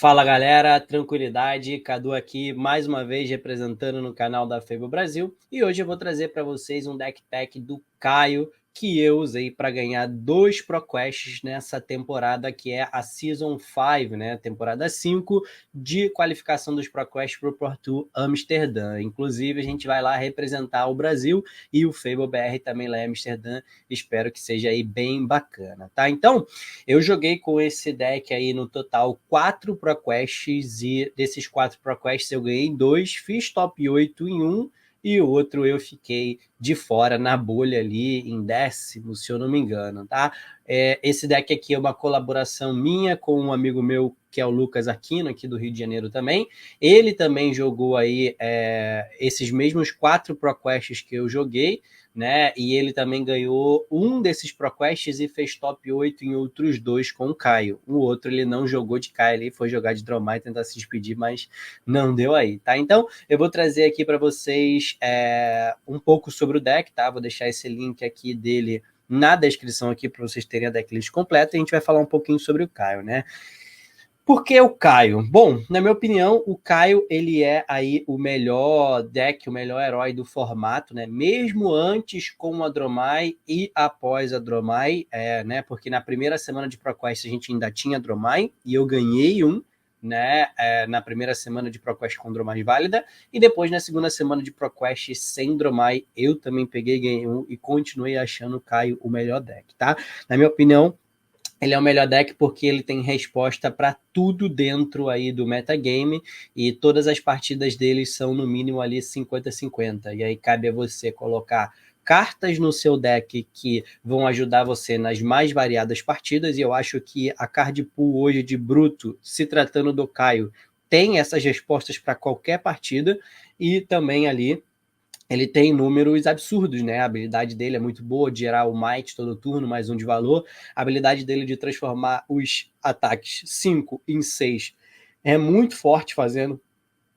Fala galera, tranquilidade, Cadu aqui mais uma vez representando no canal da Fable Brasil e hoje eu vou trazer para vocês um deck pack do Caio que eu usei para ganhar 2 ProQuests nessa temporada que é a Season 5, né? Temporada 5 de qualificação dos ProQuests para o Pro Tour Amsterdã. Inclusive a gente vai lá representar o Brasil e o Fable BR também lá em Amsterdã. Espero que seja aí bem bacana, tá? Então, eu joguei com esse deck aí no total 4 ProQuests e desses 4 ProQuests eu ganhei 2, fiz top 8 em um e o outro eu fiquei de fora na bolha ali em 10º, se eu não me engano, tá? Esse deck aqui é uma colaboração minha com um amigo meu que é o Lucas Aquino, aqui do Rio de Janeiro também. Ele também jogou aí esses mesmos 4 ProQuests que eu joguei, né? E ele também ganhou um desses ProQuests e fez top 8 em outros 2 com o Caio. O outro ele não jogou de Caio, ele foi jogar de Dromai, tentar se despedir, mas não deu aí, tá? Então eu vou trazer aqui para vocês um pouco sobre o deck, tá? Vou deixar esse link aqui dele na descrição aqui para vocês terem a decklist completa e a gente vai falar um pouquinho sobre o Caio, né? Por que o Caio? Bom, na minha opinião, o Caio ele é aí o melhor deck, o melhor herói do formato, né? Mesmo antes com a Dromai e após a Dromai, né? Porque na primeira semana de ProQuest a gente ainda tinha Dromai e eu ganhei um, né? Na primeira semana de ProQuest com Dromai válida e depois na segunda semana de ProQuest sem Dromai eu também peguei, ganhei um e continuei achando o Caio o melhor deck, tá? Na minha opinião, ele é o melhor deck porque ele tem resposta para tudo dentro aí do metagame e todas as partidas dele são no mínimo ali 50-50. E aí cabe a você colocar cartas no seu deck que vão ajudar você nas mais variadas partidas, e eu acho que a card pool hoje de Bruto, se tratando do Caio, tem essas respostas para qualquer partida, e também ali ele tem números absurdos, né? A habilidade dele é muito boa de gerar o Might todo turno, mais um de valor. A habilidade dele de transformar os ataques 5 em 6 é muito forte, fazendo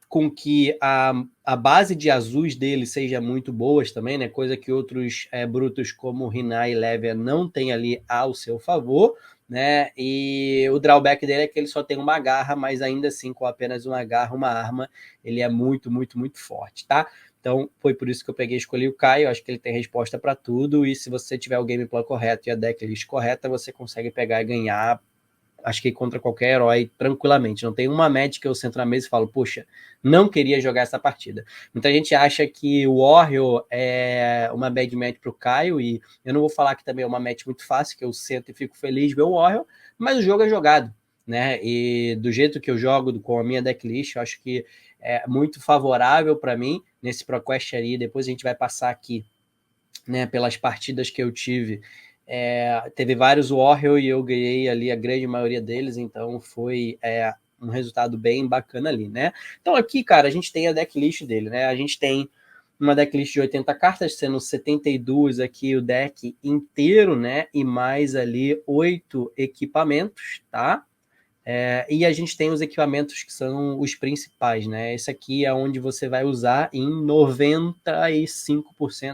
com que a base de azuis dele seja muito boas também, né? Coisa que outros brutos como Rinai e Levia não tem ali ao seu favor, né? E o drawback dele é que ele só tem uma garra, mas ainda assim, com apenas uma garra, uma arma, ele é muito, muito, muito forte, tá? Então, foi por isso que eu peguei e escolhi o Caio. Acho que ele tem resposta para tudo. E se você tiver o gameplay correto e a decklist correta, você consegue pegar e ganhar, acho que contra qualquer herói tranquilamente. Não tem uma match que eu sento na mesa e falo, poxa, não queria jogar essa partida. Muita gente acha que o Warrior é uma bad match pro Caio, e eu não vou falar que também é uma match muito fácil, que eu sento e fico feliz de ver o Warrior, mas o jogo é jogado, né? E do jeito que eu jogo, com a minha decklist, eu acho que é muito favorável para mim nesse ProQuest aí. Depois a gente vai passar aqui, né, pelas partidas que eu tive. Teve vários Warrior e eu ganhei ali a grande maioria deles, então foi um resultado bem bacana ali, né? Então aqui, cara, a gente tem a decklist dele, né? A gente tem uma decklist de 80 cartas, sendo 72 aqui o deck inteiro, né? E mais ali 8 equipamentos, tá? E a gente tem os equipamentos que são os principais, né? Esse aqui é onde você vai usar em 95%,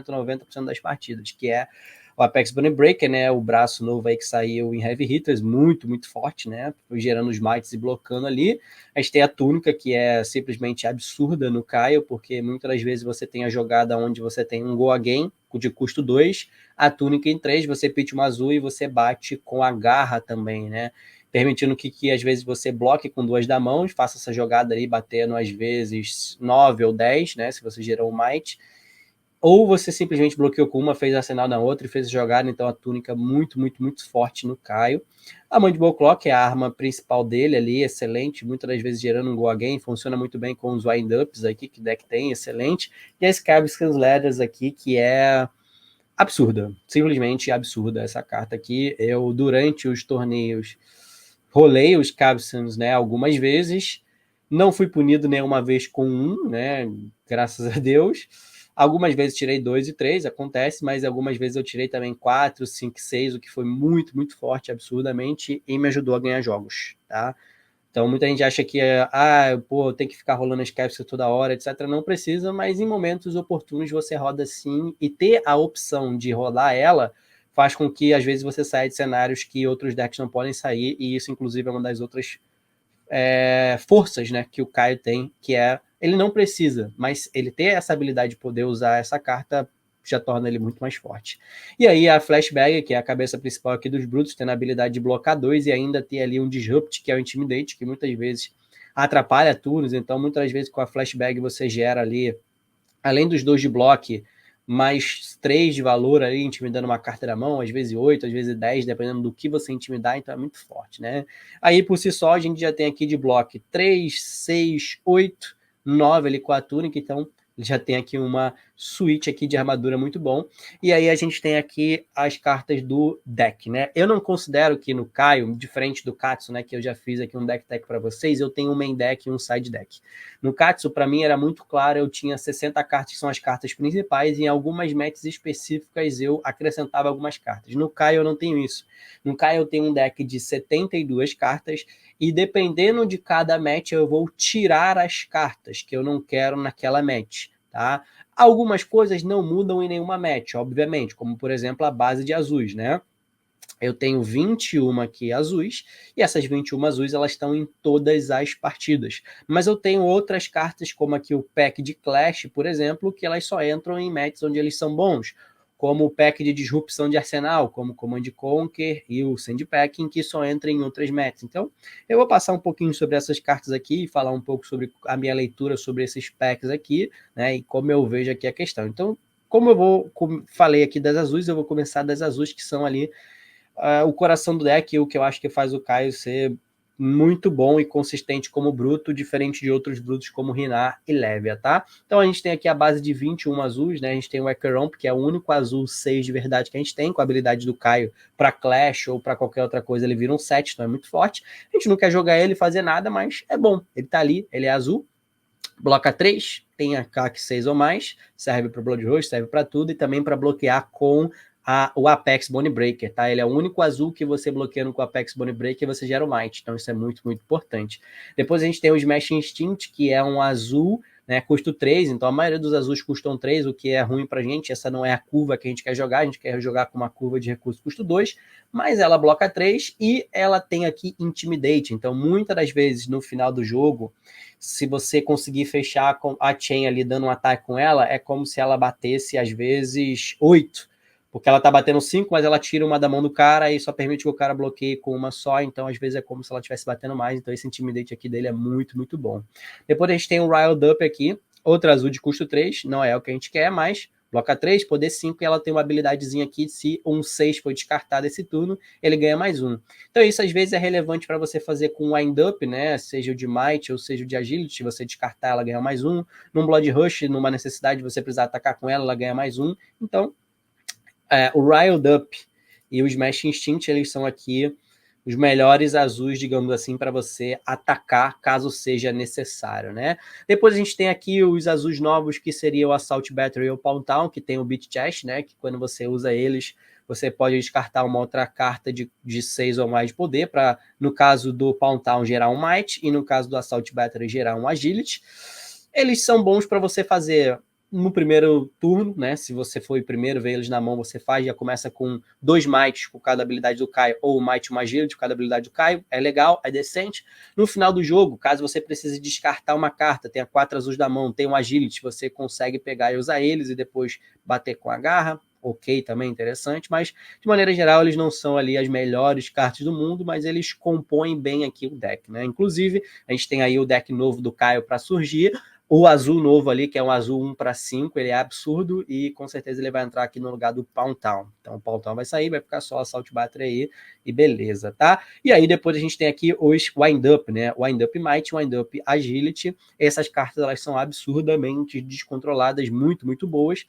90% das partidas, que é o Apex Bunny Breaker, né? O braço novo aí que saiu em Heavy Hitters, muito, muito forte, né? Gerando os mites e blocando ali. A gente tem a túnica, que é simplesmente absurda no Caio, porque muitas das vezes você tem a jogada onde você tem um Go Again de custo 2, a túnica em 3, você pite uma azul e você bate com a garra também, né? Permitindo que às vezes você bloque com 2 da mão, faça essa jogada ali, batendo às vezes 9 ou 10, né? Se você gerou um might. Ou você simplesmente bloqueou com uma, fez arsenal na outra e fez a jogada. Então a túnica muito, muito, muito forte no Caio. A Mandible Clock é a arma principal dele ali, excelente, muitas das vezes gerando um go again, funciona muito bem com os wind-ups aqui que o deck tem, excelente. E a Scarabscans Ladders aqui, que é absurda, simplesmente absurda essa carta aqui. Eu, durante os torneios, rolei os Capsules, né, algumas vezes, não fui punido nenhuma vez com um, né, graças a Deus. Algumas vezes tirei 2 e 3, acontece, mas algumas vezes eu tirei também 4, 5, 6, o que foi muito, muito forte, absurdamente, e me ajudou a ganhar jogos, tá? Então, muita gente acha que, pô, tem que ficar rolando as capsules toda hora, etc. Não precisa, mas em momentos oportunos você roda sim, e ter a opção de rolar ela faz com que, às vezes, você saia de cenários que outros decks não podem sair, e isso, inclusive, é uma das outras forças, né, que o Caio tem, que ele não precisa, mas ele ter essa habilidade de poder usar essa carta já torna ele muito mais forte. E aí a Flashbag, que é a cabeça principal aqui dos Brutos, tendo a habilidade de blocar 2 e ainda ter ali um Disrupt, que é o Intimidate, que muitas vezes atrapalha turnos, então muitas vezes com a Flashbag você gera ali, além dos 2 de bloco, mais 3 de valor ali, intimidando uma carta da mão, às vezes 8, às vezes 10, dependendo do que você intimidar, então é muito forte, né? Aí, por si só, a gente já tem aqui de bloco 3, 6, 8, 9 ali com a túnica, então já tem aqui uma suíte aqui de armadura muito bom. E aí a gente tem aqui as cartas do deck, né? Eu não considero que no Caio, diferente do Katsu, né, que eu já fiz aqui um deck tech para vocês, eu tenho um main deck e um side deck. No Katsu, para mim, era muito claro, eu tinha 60 cartas, que são as cartas principais, e em algumas matches específicas eu acrescentava algumas cartas. No Caio eu não tenho isso. No Caio eu tenho um deck de 72 cartas, e dependendo de cada match eu vou tirar as cartas que eu não quero naquela match, tá? Algumas coisas não mudam em nenhuma match, obviamente, como por exemplo a base de azuis, né? Eu tenho 21 aqui azuis, e essas 21 azuis elas estão em todas as partidas. Mas eu tenho outras cartas, como aqui o pack de Clash, por exemplo, que elas só entram em matches onde eles são bons, como o pack de disrupção de arsenal, como o Command Conquer e o Sandpacking, que só entram em outras matches. Então, eu vou passar um pouquinho sobre essas cartas aqui e falar um pouco sobre a minha leitura sobre esses packs aqui, né, e como eu vejo aqui a questão. Então, falei aqui das azuis, eu vou começar das azuis, que são ali o coração do deck, o que eu acho que faz o Caio ser muito bom e consistente como Bruto, diferente de outros Brutos como Rhinar e Lévia, tá? Então a gente tem aqui a base de 21 azuis, né? A gente tem o Acheronp, que é o único azul 6 de verdade que a gente tem, com a habilidade do Caio para Clash ou para qualquer outra coisa, ele vira um 7, então é muito forte. A gente não quer jogar ele e fazer nada, mas é bom. Ele tá ali, ele é azul, bloca 3, tem a CAC 6 ou mais, serve para Blood Rush, serve para tudo, e também para bloquear com o Apex Bone Breaker, tá? Ele é o único azul que você bloqueando com o Apex Bone Breaker e você gera o Might, então isso é muito, muito importante. Depois a gente tem o Smash Instinct, que é um azul, né, custo 3, então a maioria dos azuis custam 3, o que é ruim pra gente, essa não é a curva que a gente quer jogar, a gente quer jogar com uma curva de recurso custo 2, mas ela bloca 3 e ela tem aqui Intimidate, então muitas das vezes no final do jogo, se você conseguir fechar com a chain ali dando um ataque com ela, é como se ela batesse às vezes 8, porque ela tá batendo 5, mas ela tira uma da mão do cara e só permite que o cara bloqueie com uma só, então às vezes é como se ela estivesse batendo mais, então esse Intimidate aqui dele é muito, muito bom. Depois a gente tem o Riled Up aqui, outra azul de custo 3, não é o que a gente quer, mas bloca 3, poder 5, e ela tem uma habilidadezinha aqui, se um 6 foi descartado esse turno, ele ganha mais um. Então isso às vezes é relevante para você fazer com o Wind Up, né, seja o de Might ou seja o de Agility, você descartar, ela ganha mais um. Num Blood Rush, numa necessidade de você precisar atacar com ela ganha mais um. Então, o Riled Up e o Smash Instinct, eles são aqui os melhores azuis, digamos assim, para você atacar caso seja necessário, né? Depois a gente tem aqui os azuis novos, que seria o Assault Battery e o Pound Town, que tem o Beat Chest, né? Que quando você usa eles, você pode descartar uma outra carta de 6 ou mais de poder, para, no caso do Pound Town, gerar um Might, e no caso do Assault Battery, gerar um Agility. Eles são bons para você fazer no primeiro turno, né? Se você for o primeiro, vê eles na mão, você faz, já começa com 2 mites com cada habilidade do Caio, ou um might e uma agility com cada habilidade do Caio, é legal, é decente. No final do jogo, caso você precise descartar uma carta, tenha 4 azuis da mão, tem um agility, você consegue pegar e usar eles e depois bater com a garra, ok, também interessante, mas de maneira geral eles não são ali as melhores cartas do mundo, mas eles compõem bem aqui o deck, né? Inclusive, a gente tem aí o deck novo do Caio para surgir, o azul novo ali, que é um azul 1 para 5, ele é absurdo e com certeza ele vai entrar aqui no lugar do Pound Town. Então o Pound Town vai sair, vai ficar só Assault Battery aí e beleza, tá? E aí depois a gente tem aqui os Wind Up, né? Wind Up Might, Wind Up Agility. Essas cartas elas são absurdamente descontroladas, muito, muito boas.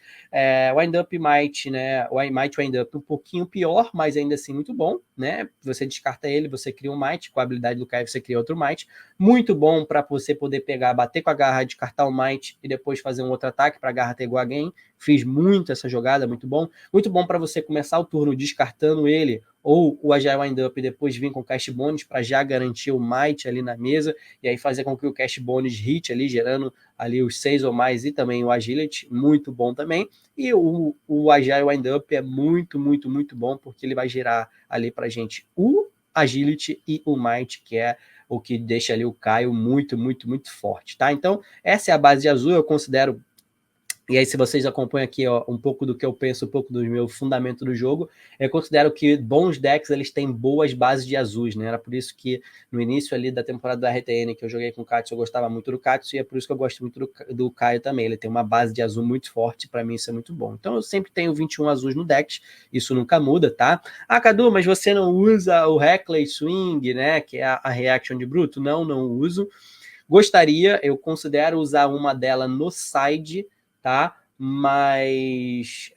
Wind Up Might, né? Might Wind Up um pouquinho pior, mas ainda assim muito bom, né? Você descarta ele, você cria um Might, com a habilidade do Kai você cria outro Might. Muito bom para você poder pegar, bater com a garra, descartar o Might e depois fazer um outro ataque para a garra ter igual a game. Fiz muito essa jogada, muito bom. Muito bom para você começar o turno descartando ele, ou o Agile Wind Up e depois vir com o Cast Bonus para já garantir o Might ali na mesa, e aí fazer com que o Cast Bonus hit ali, gerando ali os 6 ou mais e também o Agility, muito bom também. E o Agile Wind Up é muito, muito, muito bom, porque ele vai gerar ali para gente o Agility e o Might, que é o que deixa ali o Caio muito, muito, muito forte, tá? Então, essa é a base de azul, eu considero. E aí, se vocês acompanham aqui ó, um pouco do que eu penso, um pouco do meu fundamento do jogo, eu considero que bons decks, eles têm boas bases de azuis, né? Era por isso que no início ali da temporada da RTN, que eu joguei com o Katsu, eu gostava muito do Katsu, e é por isso que eu gosto muito do Caio também. Ele tem uma base de azul muito forte, para mim isso é muito bom. Então eu sempre tenho 21 azuis no deck, isso nunca muda, tá? Ah, Cadu, mas você não usa o Heckley Swing, né? Que é a reaction de bruto? Não, não uso. Gostaria, eu considero usar uma dela no side, tá? Mas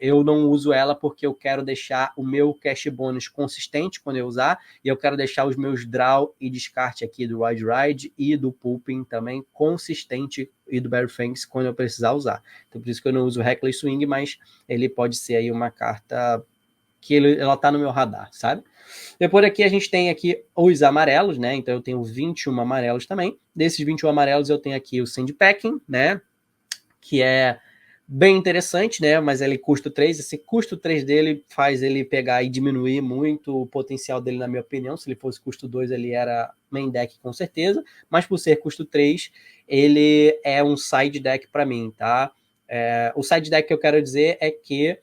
eu não uso ela porque eu quero deixar o meu cash bônus consistente quando eu usar, e eu quero deixar os meus draw e descarte aqui do Ride e do Pulping também consistente, e do Barry Fangs quando eu precisar usar. Então por isso que eu não uso o Heckley Swing, mas ele pode ser aí uma carta que ela tá no meu radar, sabe? Depois aqui a gente tem aqui os amarelos, né? Então eu tenho 21 amarelos também. Desses 21 amarelos eu tenho aqui o Sandpacking, né? Que é bem interessante, né? Mas ele custa 3. Esse custo 3 dele faz ele pegar e diminuir muito o potencial dele, na minha opinião. Se ele fosse custo 2, ele era main deck com certeza. Mas por ser custo 3, ele é um side deck para mim, tá? O side deck que eu quero dizer é que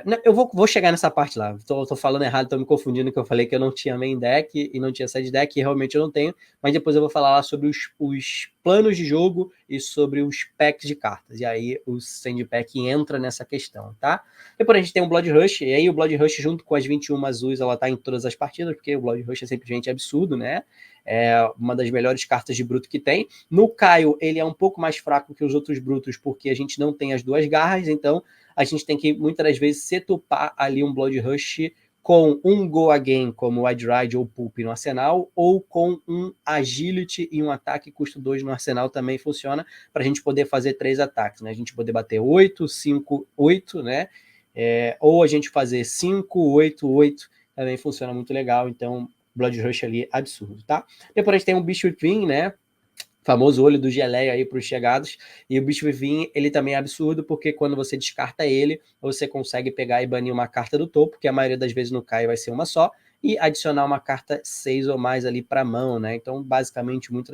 não, eu vou chegar nessa parte lá. Tô falando errado, tô me confundindo, que eu falei que eu não tinha main deck e não tinha side deck, e realmente eu não tenho, mas depois eu vou falar lá sobre os planos de jogo e sobre os packs de cartas. E aí o Sandpack entra nessa questão, tá? Depois a gente tem o Blood Rush, e aí o Blood Rush junto com as 21 azuis, ela tá em todas as partidas, porque o Blood Rush é simplesmente absurdo, né? É uma das melhores cartas de bruto que tem. No Caio, ele é um pouco mais fraco que os outros brutos, porque a gente não tem as duas garras, então a gente tem que, muitas das vezes, setupar ali um Blood Rush com um Go Again, como Wide Ride ou Pulp no arsenal, ou com um Agility e um ataque custo 2 no arsenal também funciona, para a gente poder fazer 3 ataques, né? A gente poder bater 8, 5, 8, né? Ou a gente fazer 5, 8, 8, também funciona muito legal, então Blood Rush ali, absurdo, tá? Depois a gente tem um Bicho Twin, né? Famoso olho do geleia aí para os chegados, e o bicho Vivim, ele também é absurdo, porque quando você descarta ele, você consegue pegar e banir uma carta do topo, que a maioria das vezes no Kai vai ser uma só, e adicionar uma carta 6 ou mais ali para a mão, né? Então, basicamente, muitas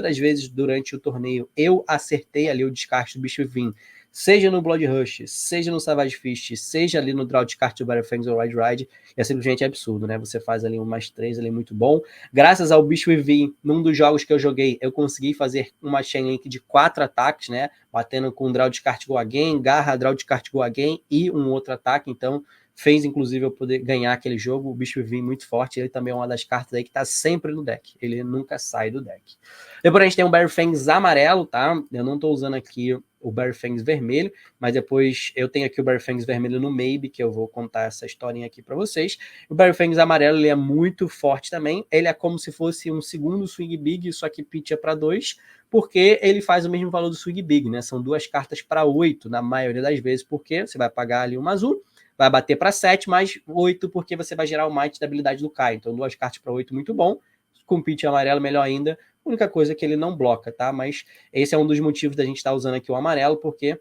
das vezes durante o torneio, eu acertei ali o descarte do bicho Vivim, seja no Blood Rush, seja no Savage Fist, seja ali no draw descarte do Battlefangs ou Ride Ride, é simplesmente absurdo, né? Você faz ali um mais 3 ali muito bom. Graças ao Bicho Vivim, num dos jogos que eu joguei, eu consegui fazer uma chainlink de 4 ataques, né? Batendo com draw descarte go again, garra, draw descarte go again e um outro ataque, então fez inclusive eu poder ganhar aquele jogo. O Bicho Vivim muito forte, ele também é uma das cartas aí que tá sempre no deck, ele nunca sai do deck. Depois a gente tem o Barry Fangs amarelo, tá? Eu não tô usando aqui o Barry Fangs vermelho, mas depois eu tenho aqui o Barry Fangs vermelho no Maybe, que eu vou contar essa historinha aqui para vocês. O Barry Fangs amarelo, ele é muito forte também, ele é como se fosse um segundo Swing Big, só que pitcha para 2, porque ele faz o mesmo valor do Swing Big, né? São 2 cartas para 8, na maioria das vezes, porque você vai pagar ali uma azul, vai bater para 7, mais 8, porque você vai gerar o Might da habilidade do Kai. Então 2 cartas para 8, muito bom. Com pitch amarelo, melhor ainda. A única coisa é que ele não bloca, tá? Mas esse é um dos motivos da gente estar usando aqui o amarelo, porque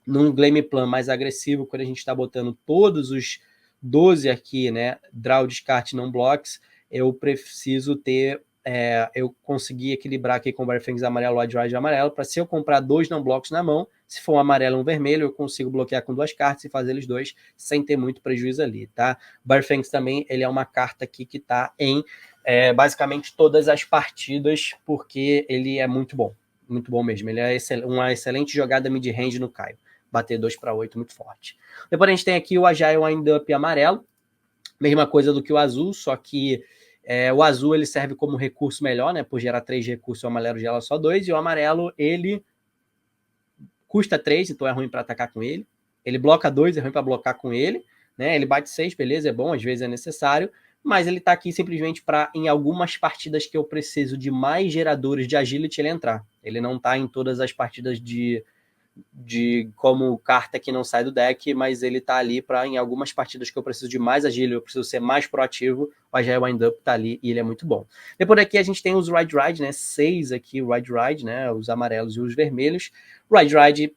num game plan mais agressivo, quando a gente está botando todos os 12 aqui, né, draw, descarte, não blocks, eu preciso ter, eu conseguir equilibrar aqui com o Barfangs amarelo, Wide Ride amarelo, para se eu comprar 2 não blocks na mão, se for um amarelo e um vermelho, eu consigo bloquear com 2 cartas e fazer eles 2 sem ter muito prejuízo ali, tá? O Barfangs também, ele é uma carta aqui que está em basicamente todas as partidas, porque ele é muito bom mesmo. Ele é uma excelente jogada mid-range no Caio. Bater 2 para 8, muito forte. Depois a gente tem aqui o Agile Wind-Up amarelo. Mesma coisa do que o azul, só que o azul ele serve como recurso melhor, né? Por gerar 3 recursos, o amarelo gera só 2. E o amarelo, ele custa 3, então é ruim para atacar com ele. Ele bloca 2, é ruim para blocar com ele. Né? Ele bate 6, beleza, é bom, às vezes é necessário. Mas ele está aqui simplesmente para, em algumas partidas que eu preciso de mais geradores de agility, ele entrar. Ele não está em todas as partidas de como carta que não sai do deck, mas ele tá ali para, em algumas partidas que eu preciso de mais agility, eu preciso ser mais proativo, o Agile Wind Up tá ali e ele é muito bom. Depois daqui a gente tem os Ride Ride, né? 6 aqui, o Ride Ride, né? Os amarelos e os vermelhos. Ride Ride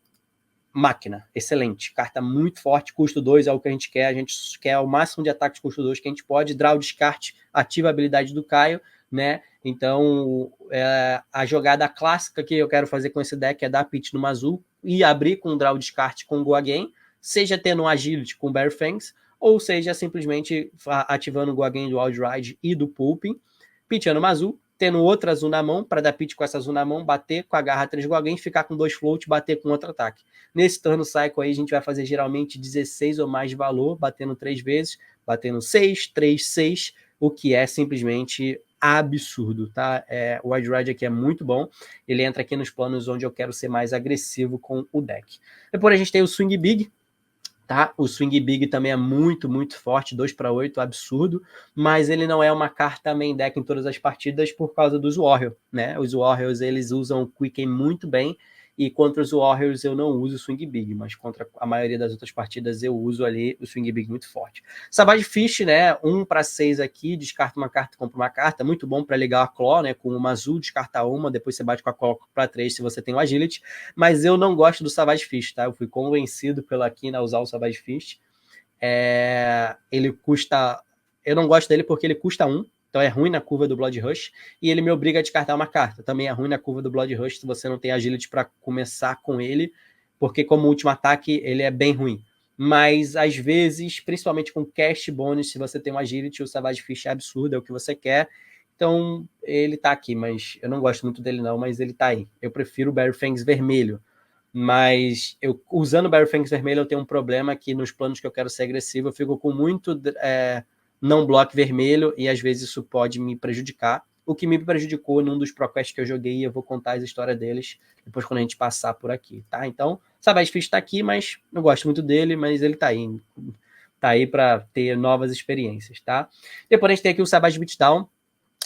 máquina, excelente, carta muito forte, custo 2 é o que a gente quer o máximo de ataques custo 2 que a gente pode, draw descarte, ativa a habilidade do Caio, né, então a jogada clássica que eu quero fazer com esse deck é dar pitch no Mazul e abrir com draw descarte com Goagen, seja tendo um agility com Bear Fangs, ou seja simplesmente ativando o Goagen do Wild Ride e do Pulping, pitchando Mazul, tendo outra azul na mão, para dar pitch com essa azul na mão, bater com a garra 3 Goagen, ficar com 2 float, bater com outro ataque. Nesse turno cycle aí, a gente vai fazer geralmente 16 ou mais de valor, batendo 3 vezes, batendo 6, 3, 6, o que é simplesmente absurdo, tá? O Wild Ride aqui é muito bom, ele entra aqui nos planos onde eu quero ser mais agressivo com o deck. Depois a gente tem o Swing Big, tá? O Swing Big também é muito, muito forte, 2/8, absurdo, mas ele não é uma carta main deck em todas as partidas por causa dos Warriors, né? Os Warriors, eles usam o Quicken muito bem, e contra os Warriors eu não uso o Swing Big, mas contra a maioria das outras partidas eu uso ali o Swing Big muito forte. Savage Fish, né? 1/6 aqui, descarta uma carta, compra uma carta, muito bom para ligar a Claw, né? Com uma azul, descarta uma, depois você bate com a Claw para 3 se você tem o Agility, mas eu não gosto do Savage Fish, tá? Eu fui convencido pela Kina a usar o Savage Fish. Ele custa... Eu não gosto dele porque ele custa 1, então é ruim na curva do Blood Rush, e ele me obriga a descartar uma carta. Também é ruim na curva do Blood Rush se você não tem agility para começar com ele, porque como último ataque ele é bem ruim. Mas às vezes, principalmente com cast bonus, se você tem um agility, o Savage Fish é absurdo, é o que você quer. Então ele tá aqui, mas eu não gosto muito dele não, mas ele tá aí. Eu prefiro o Barry Fangs vermelho. Mas usando o Barry Fangs vermelho eu tenho um problema que nos planos que eu quero ser agressivo eu fico com muito não block vermelho e às vezes isso pode me prejudicar. O que me prejudicou num dos ProQuest que eu joguei, eu vou contar as histórias deles depois quando a gente passar por aqui, tá? Então, Savage Fish tá aqui, mas eu gosto muito dele, mas ele tá aí. Tá aí para ter novas experiências, tá? Depois a gente tem aqui o Savage Beatdown.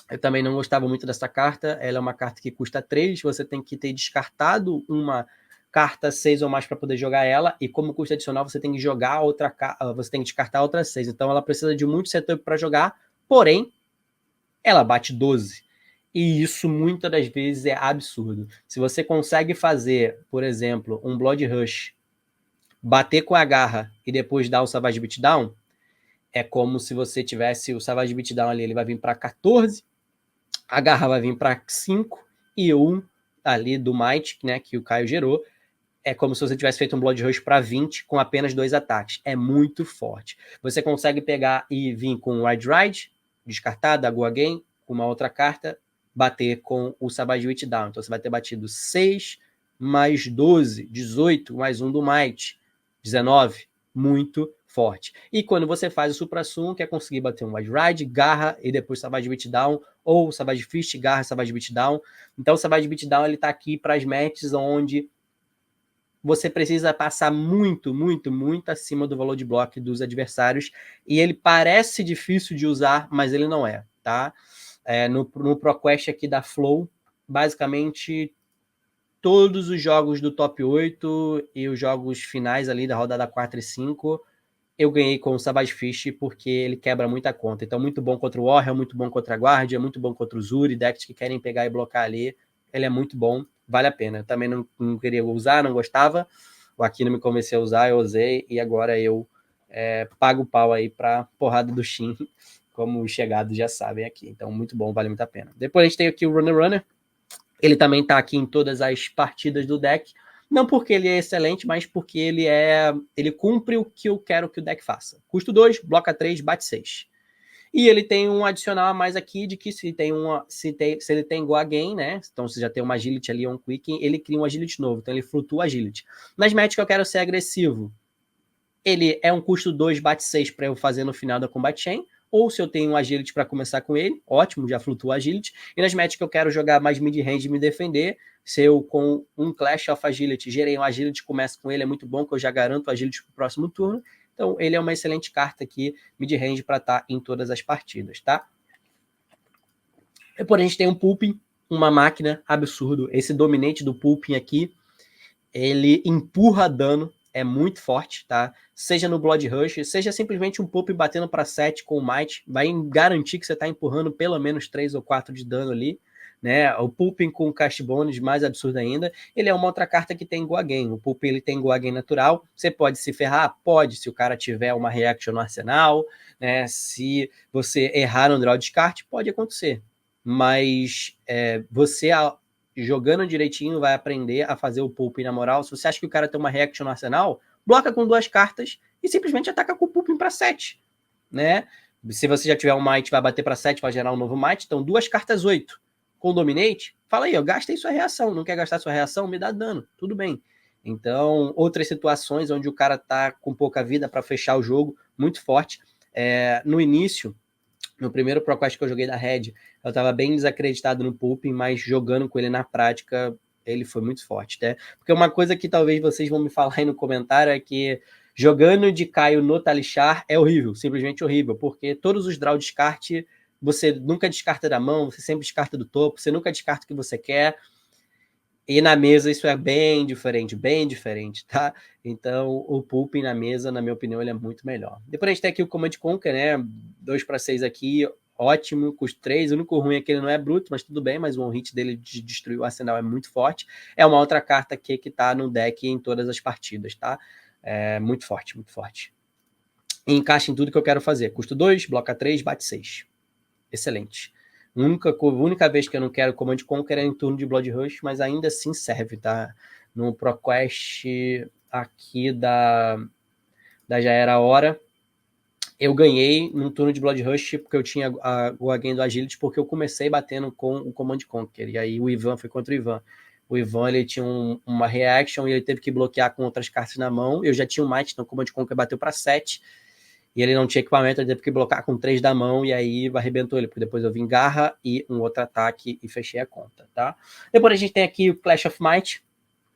Eu também não gostava muito dessa carta. Ela é uma carta que custa 3, você tem que ter descartado uma carta 6 ou mais para poder jogar ela, e como custo adicional você tem que jogar outra carta, você tem que descartar outra 6, então ela precisa de muito setup para jogar, porém ela bate 12, e isso muitas das vezes é absurdo. Se você consegue fazer, por exemplo, um Blood Rush, bater com a garra e depois dar o Savage Beatdown, é como se você tivesse o Savage Beatdown ali, ele vai vir para 14, a garra vai vir para 5 e 1 ali do Might, né, que o Caio gerou, é como se você tivesse feito um Blood Rush para 20 com apenas 2 ataques. É muito forte. Você consegue pegar e vir com o Wild Ride, descartar, dar Go Again, com uma outra carta, bater com o Savage Beatdown. Então você vai ter batido 6 mais 12, 18, mais 1 do Might, 19. Muito forte. E quando você faz o Supra-Sumo, que é conseguir bater um Wild Ride, garra e depois Savage Beatdown, ou Savage Fist, garra, Savage Beatdown. Então o Savage Beatdown ele tá aqui para as matches onde você precisa passar muito, muito, muito acima do valor de bloco dos adversários, e ele parece difícil de usar, mas ele não é, tá? No ProQuest aqui da Flow, basicamente todos os jogos do top 8 e os jogos finais ali da rodada 4 e 5, eu ganhei com o Savage Fish porque ele quebra muita conta. Então, muito bom contra o Warrior, muito bom contra a Guardia, muito bom contra o Zuri, decks que querem pegar e blocar ali. Ele é muito bom, vale a pena. Eu também não queria usar, não gostava. O Aquino me convenceu a usar, eu usei, e agora eu pago o pau aí pra porrada do Shin, como os chegados já sabem aqui. Então, muito bom, vale muito a pena. Depois a gente tem aqui o Runner Runner. Ele também tá aqui em todas as partidas do deck. Não porque ele é excelente, mas porque ele cumpre o que eu quero que o deck faça. Custo 2, bloca 3, bate 6. E ele tem um adicional a mais aqui de que se ele tem Go Again, né? Então se já tem uma Agility ali, um Quick, ele cria um Agility novo. Então ele flutua Agility. Nas matches que eu quero ser agressivo, ele é um custo 2, bate 6 para eu fazer no final da Combat Chain. Ou se eu tenho um Agility para começar com ele, ótimo, já flutua Agility. E nas matches que eu quero jogar mais mid-range e me defender, se eu com um Clash of Agility gerei um Agility, começo com ele, é muito bom, que eu já garanto o Agility pro próximo turno. Então ele é uma excelente carta aqui, mid-range, para estar em todas as partidas, tá? Depois a gente tem um Pulping, uma máquina absurdo. Esse dominante do Pulping aqui, ele empurra dano, é muito forte, tá? Seja no Blood Rush, seja simplesmente um Pulping batendo para 7 com o Might, vai garantir que você tá empurrando pelo menos 3 ou 4 de dano ali. né? O Pulpin com Cast Bônus, mais absurdo ainda. Ele é uma outra carta que tem Go Again. O Pulpin ele tem Go Again natural. Você pode se ferrar? Pode, se o cara tiver uma reaction no arsenal, né? Se você errar no draw descarte, pode acontecer. Mas você jogando direitinho vai aprender a fazer o Pulpin na moral. Se você acha que o cara tem uma reaction no arsenal, bloca com 2 cartas e simplesmente ataca com o Pulpin para 7, né? Se você já tiver um Might, vai bater para 7, vai gerar um novo Might. Então, 2 cartas 8 com Dominate, fala aí, eu gastei sua reação. Não quer gastar sua reação? Me dá dano. Tudo bem. Então, outras situações onde o cara tá com pouca vida para fechar o jogo, muito forte. No início, no primeiro ProQuest que eu joguei da Red, eu estava bem desacreditado no Pulpin, mas jogando com ele na prática, ele foi muito forte, né? Porque uma coisa que talvez vocês vão me falar aí no comentário é que jogando de Caio no Talishar é horrível, simplesmente horrível, porque todos os draw descarte, você nunca descarta da mão, você sempre descarta do topo, você nunca descarta o que você quer, e na mesa isso é bem diferente, tá? Então o Pulpin na mesa, na minha opinião, ele é muito melhor. Depois a gente tem aqui o Command Conquer, né? 2 para 6 aqui, ótimo, custo 3. O único ruim é que ele não é bruto, mas tudo bem, mas o on-hit dele de destruir o arsenal é muito forte. É uma outra carta aqui que tá no deck em todas as partidas, tá? É muito forte, muito forte. E encaixa em tudo que eu quero fazer. Custo 2, bloca 3, bate 6. Excelente. Única vez que eu não quero Command Conquer é em turno de Blood Rush, mas ainda assim serve, tá? No ProQuest aqui da Já Era Hora, eu ganhei no turno de Blood Rush porque eu tinha o Again do Agility, porque eu comecei batendo com o Command Conquer, e aí o Ivan foi contra o Ivan. O Ivan ele tinha uma reaction e ele teve que bloquear com outras cartas na mão. Eu já tinha um Might, então o Command Conquer bateu para 7. E ele não tinha equipamento, ele teve que bloquear com 3 da mão, e aí arrebentou ele, porque depois eu vim garra e um outro ataque e fechei a conta, tá? Depois a gente tem aqui o Clash of Might,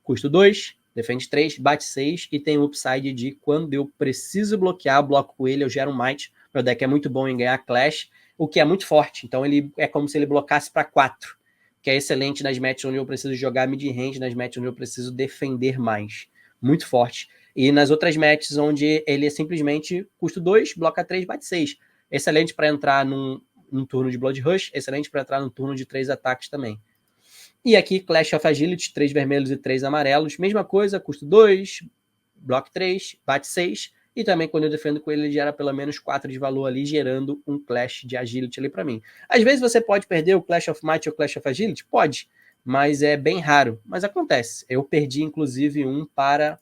custo 2, defende 3, bate 6, e tem o upside de quando eu preciso bloquear, bloco com ele, eu gero um Might. Meu deck é muito bom em ganhar Clash, o que é muito forte, então ele é como se ele blocasse para 4, que é excelente nas matches onde eu preciso jogar mid-range, nas matches onde eu preciso defender mais. Muito forte. E nas outras matches onde ele é simplesmente custo 2, bloca 3, bate 6. Excelente para entrar num turno de Blood Rush, excelente para entrar num turno de 3 ataques também. E aqui Clash of Agility, 3 vermelhos e 3 amarelos. Mesma coisa, custo 2, bloco 3, bate 6. E também quando eu defendo com ele, ele gera pelo menos 4 de valor ali, gerando um Clash de Agility ali para mim. Às vezes você pode perder o Clash of Might ou o Clash of Agility? Pode, mas é bem raro. Mas acontece. Eu perdi inclusive um para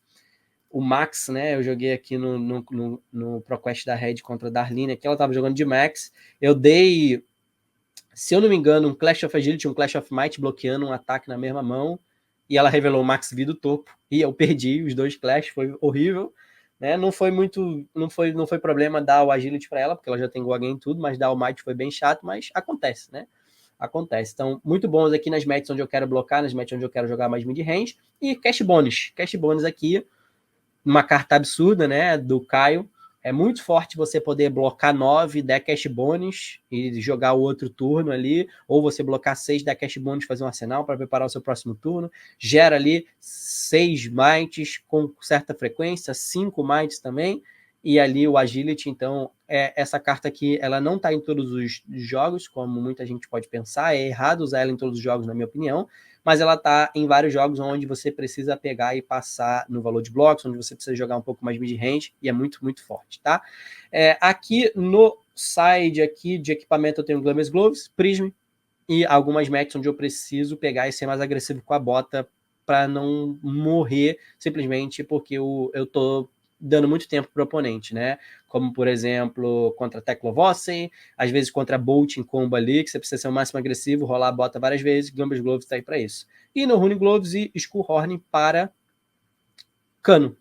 o Max, né? Eu joguei aqui no ProQuest da Red contra a Darlene, que ela estava jogando de Max. Eu dei, se eu não me engano, um Clash of Agility, um Clash of Might bloqueando um ataque na mesma mão, e ela revelou o Max V do topo, e eu perdi os 2 Clash, foi horrível. Né? Não foi problema dar o Agility para ela, porque ela já tem Go Again e tudo, mas dar o Might foi bem chato, mas acontece, né? Acontece. Então, muito bons aqui nas matches onde eu quero blocar, nas matches onde eu quero jogar mais mid-range, e Cash Bonus. Cash Bonus aqui, uma carta absurda, né, do Caio. É muito forte você poder blocar 9, dar cash bonus e jogar o outro turno ali, ou você blocar 6, dar cash bonus, fazer um arsenal para preparar o seu próximo turno. Gera ali 6 mites com certa frequência, 5 mites também, e ali o agility. Então, essa carta aqui, ela não está em todos os jogos, como muita gente pode pensar, é errado usar ela em todos os jogos, na minha opinião, mas ela está em vários jogos onde você precisa pegar e passar no valor de blocos, onde você precisa jogar um pouco mais mid-range, e é muito, muito forte, tá? Aqui no side aqui de equipamento eu tenho Glamour's Gloves, Prism, e algumas matches onde eu preciso pegar e ser mais agressivo com a bota para não morrer simplesmente porque eu tô dando muito tempo pro oponente, né? Como, por exemplo, contra Teclovossen, às vezes contra Bolt em combo ali, que você precisa ser o máximo agressivo, rolar a bota várias vezes, Gambas Gloves tá aí para isso. E no Rune Gloves e Skullhorn para cano.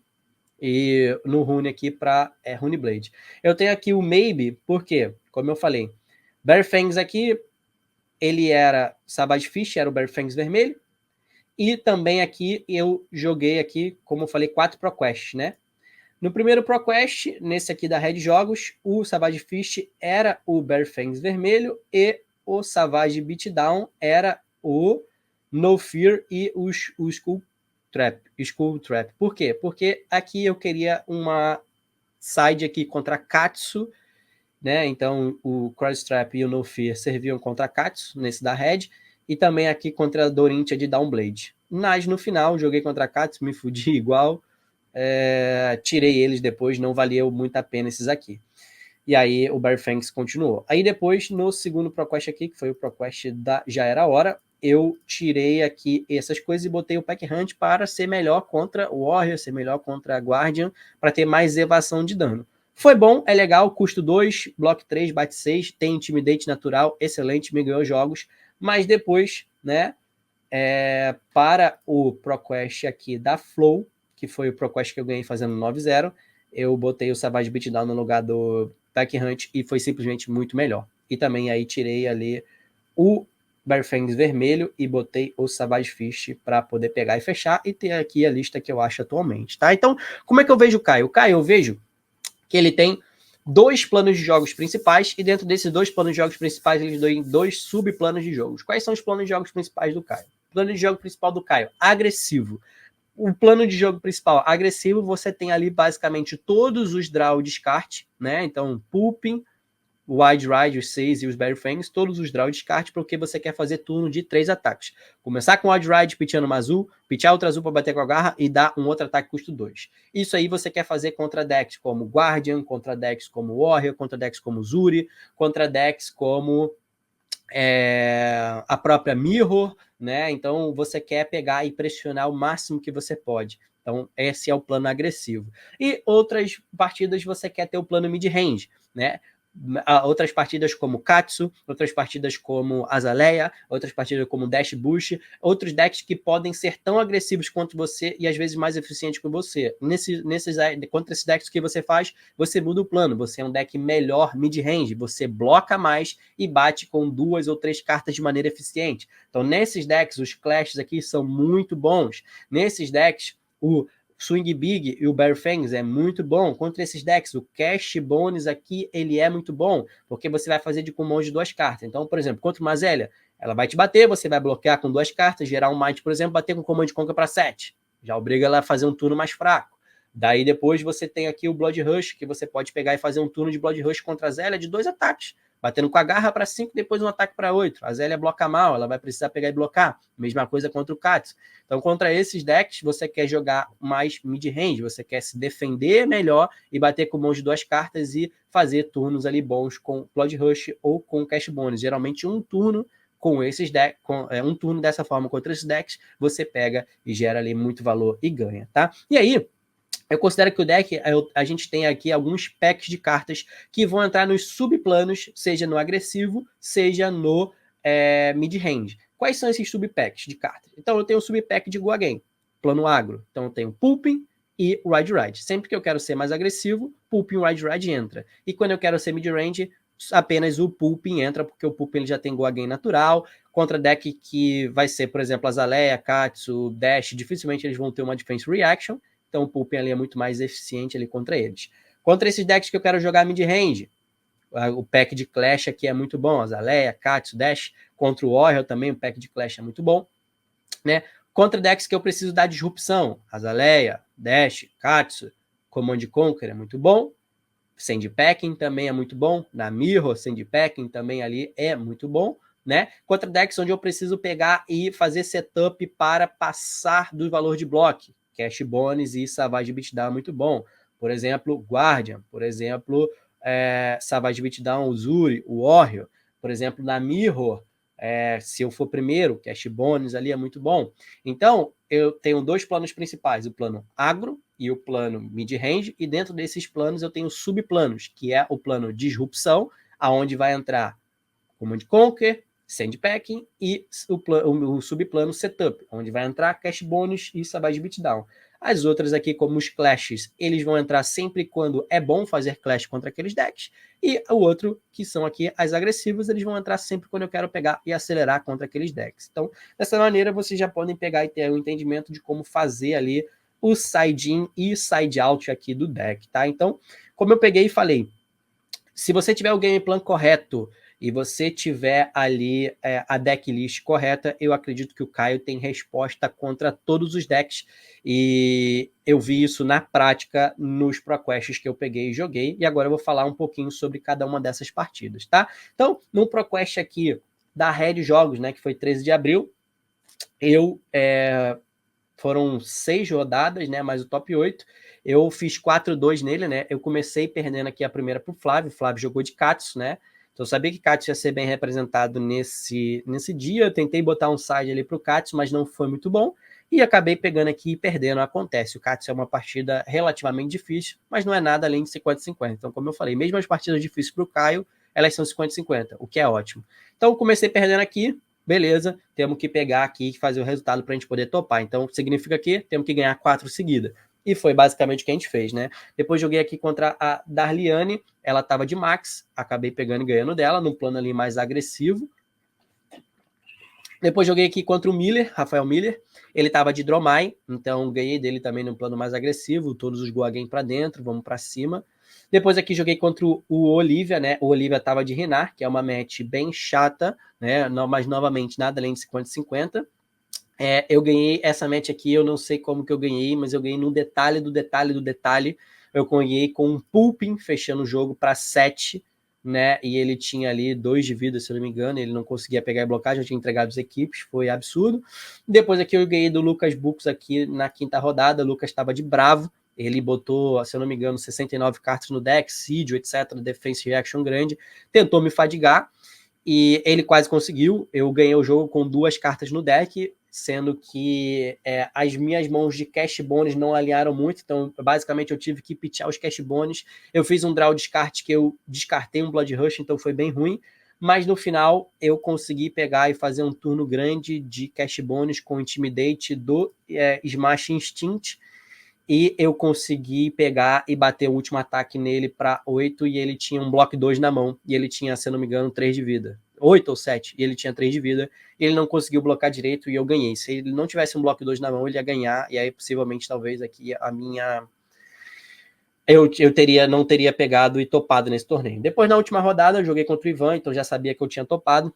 E no Rune aqui para Rune Blade. Eu tenho aqui o Maybe, porque, como eu falei, Bear Fangs aqui, ele era Savage Fish, era o Bear Fangs vermelho. E também aqui eu joguei aqui, como eu falei, 4 ProQuest, né? No primeiro ProQuest, nesse aqui da Red Jogos, o Savage Fish era o Bear Fangs vermelho e o Savage Beatdown era o No Fear e o Skull Trap. Por quê? Porque aqui eu queria uma side aqui contra Katsu, né? Então o Cross Trap e o No Fear serviam contra Katsu nesse da Red. e também aqui contra a Dorintia de Downblade. Mas no final, joguei contra a Katsu, me fudi igual, tirei eles depois, não valia muito a pena esses aqui. E aí o Barry Fangs continuou. Aí depois, no segundo ProQuest aqui, que foi o ProQuest da Já Era Hora, eu tirei aqui essas coisas e botei o Pack Hunt para ser melhor contra o Warrior, ser melhor contra a Guardian, para ter mais evasão de dano. Foi bom, é legal, custo 2, bloco 3, bate 6, tem Intimidate natural, excelente, me ganhou jogos, mas depois, né, para o ProQuest aqui da Flow, que foi o ProQuest que eu ganhei fazendo 9-0, eu botei o Savage Beatdown no lugar do Pack Hunt e foi simplesmente muito melhor. E também aí tirei ali o Barry Fangs vermelho e botei o Savage Fist para poder pegar e fechar e ter aqui a lista que eu acho atualmente, tá? Então, como é que eu vejo o Caio? O Caio, eu vejo que ele tem 2 planos de jogos principais e dentro desses 2 planos de jogos principais eles dão 2 subplanos de jogos. Quais são os planos de jogos principais do Caio? O plano de jogo principal do Caio, agressivo. O plano de jogo principal, agressivo, você tem ali basicamente todos os draw descarte, né? Então, Pulping, o Wide Ride, os 6 e os Barry Fangs, todos os draw descarte, porque você quer fazer turno de 3 ataques. Começar com o Wide Ride, piteando uma azul, pitear outra azul para bater com a garra e dar um outro ataque custo 2. Isso aí você quer fazer contra decks como Guardian, contra decks como Warrior, contra decks como Zuri, contra decks como a própria Mirror, né? Então você quer pegar e pressionar o máximo que você pode. Então esse é o plano agressivo. E outras partidas você quer ter o plano mid-range, né? Outras partidas como Katsu, outras partidas como Azalea, outras partidas como Dash Bush, outros decks que podem ser tão agressivos quanto você e às vezes mais eficientes que você. Contra esses decks que você faz, você muda o plano, você é um deck melhor mid-range, você bloca mais e bate com 2 ou 3 cartas de maneira eficiente. Então nesses decks, os clashes aqui são muito bons. Nesses decks, o Swing Big e o Barry Fangs é muito bom. Contra esses decks, o Cash Bones aqui, ele é muito bom, porque você vai fazer de comum de 2 cartas. Então, por exemplo, contra uma Zélia, ela vai te bater, você vai bloquear com 2 cartas, gerar um Might, por exemplo, bater com Command Conquer para 7. Já obriga ela a fazer um turno mais fraco. Daí depois você tem aqui o Blood Rush, que você pode pegar e fazer um turno de Blood Rush contra a Zélia de 2 ataques. Batendo com a garra para 5, depois um ataque para 8. A Zélia bloca mal, ela vai precisar pegar e blocar. Mesma coisa contra o Katsu. Então, contra esses decks, você quer jogar mais mid-range, você quer se defender melhor e bater com mãos de 2 cartas e fazer turnos ali bons com Blood Rush ou com Cash Bonus. Geralmente um turno com esses decks, um turno dessa forma contra esses decks, você pega e gera ali muito valor e ganha, tá? E aí, eu considero que o deck, a gente tem aqui alguns packs de cartas que vão entrar nos subplanos, seja no agressivo, seja no mid-range. Quais são esses subpacks de cartas? Então, eu tenho o subpack de Guagen, plano agro. Então, eu tenho Pulping e Ride Ride. Sempre que eu quero ser mais agressivo, Pulping e Ride Ride entra. E quando eu quero ser mid-range, apenas o Pulping entra, porque o Pulping ele já tem Guagen natural. Contra deck que vai ser, por exemplo, Azalea, Katsu, Dash, dificilmente eles vão ter uma Defense Reaction. Então o Pulping ali é muito mais eficiente ali contra eles. Contra esses decks que eu quero jogar mid-range, o pack de Clash aqui é muito bom. Azalea, Katsu, Dash. Contra o Warrior também o pack de Clash é muito bom. Né? Contra decks que eu preciso dar disrupção, Azalea, Dash, Katsu, Command Conquer é muito bom. Sandpacking também é muito bom. Na Mirror, Sandpacking também ali é muito bom. Né? Contra decks onde eu preciso pegar e fazer setup para passar do valor de bloco. Cash Bones e Savage Beatdown é muito bom. Por exemplo, Guardian. Por exemplo, Savage Beatdown, Zuri, Warrior. Por exemplo, na Mirror, se eu for primeiro, Cash Bones ali é muito bom. Então, eu tenho 2 planos principais. O plano agro e o plano mid-range. E dentro desses planos eu tenho subplanos, que é o plano disrupção, aonde vai entrar Command Conquer, Sandpacking e o subplano Setup, onde vai entrar Cash Bonus e Savage Beatdown. As outras aqui, como os Clashes, eles vão entrar sempre quando é bom fazer Clash contra aqueles decks. E o outro, que são aqui as agressivas, eles vão entrar sempre quando eu quero pegar e acelerar contra aqueles decks. Então, dessa maneira, vocês já podem pegar e ter um entendimento de como fazer ali o side-in e side-out aqui do deck, tá? Então, como eu peguei e falei, se você tiver o game plan correto e você tiver ali a decklist correta, eu acredito que o Caio tem resposta contra todos os decks. E eu vi isso na prática nos ProQuests que eu peguei e joguei. E agora eu vou falar um pouquinho sobre cada uma dessas partidas, tá? Então, no ProQuest aqui da Red Jogos, né, que foi 13 de abril. Foram 6 rodadas, né, mais o top 8. Eu fiz 4-2 nele, né? Eu comecei perdendo aqui a primeira pro Flávio. O Flávio jogou de Katsu, né? Então eu sabia que Katsu ia ser bem representado nesse dia. Eu tentei botar um side ali pro Katsu, mas não foi muito bom. E acabei pegando aqui e perdendo. Acontece. O Katsu é uma partida relativamente difícil, mas não é nada além de 50-50. Então, como eu falei, mesmo as partidas difíceis pro Caio, elas são 50-50, o que é ótimo. Então eu comecei perdendo aqui. Beleza, temos que pegar aqui e fazer o resultado para a gente poder topar. Então, significa que temos que ganhar 4 seguidas. E foi basicamente o que a gente fez, né? Depois joguei aqui contra a Darliane, ela estava de Max, acabei pegando e ganhando dela, num plano ali mais agressivo. Depois joguei aqui contra o Miller, Rafael Miller, ele estava de Dromai, então ganhei dele também num plano mais agressivo, todos os Goagen para dentro, vamos para cima. Depois aqui joguei contra o Olivia, né? O Olivia estava de Rinar, que é uma match bem chata, né? Mas novamente nada além de 50-50. Eu ganhei essa match aqui, eu não sei como que eu ganhei, mas eu ganhei no detalhe do detalhe do detalhe. Eu ganhei com um pulping fechando o jogo para 7, né? E ele tinha ali 2 de vida, se eu não me engano. Ele não conseguia pegar e blocar, já tinha entregado as equipes, foi absurdo. Depois aqui eu ganhei do Lucas Bux aqui na quinta rodada. O Lucas estava de bravo. Ele botou, se eu não me engano, 69 cartas no deck, Sidio, etc. Defense Reaction grande. Tentou me fadigar. E ele quase conseguiu. Eu ganhei o jogo com 2 cartas no deck, sendo que as minhas mãos de cash bonus não alinharam muito, então basicamente eu tive que pitchar os cash bonus. Eu fiz um draw descarte que eu descartei um Blood Rush, então foi bem ruim, mas no final eu consegui pegar e fazer um turno grande de cash bonus com Intimidate do Smash Instinct, e eu consegui pegar e bater o último ataque nele para 8, e ele tinha um bloco 2 na mão, e ele tinha, se não me engano, 3 de vida. 8 ou 7, e ele tinha 3 de vida, e ele não conseguiu blocar direito, e eu ganhei. Se ele não tivesse um bloco 2 na mão, ele ia ganhar, e aí possivelmente, talvez, aqui a minha... Eu não teria pegado e topado nesse torneio. Depois, na última rodada, eu joguei contra o Ivan, então já sabia que eu tinha topado.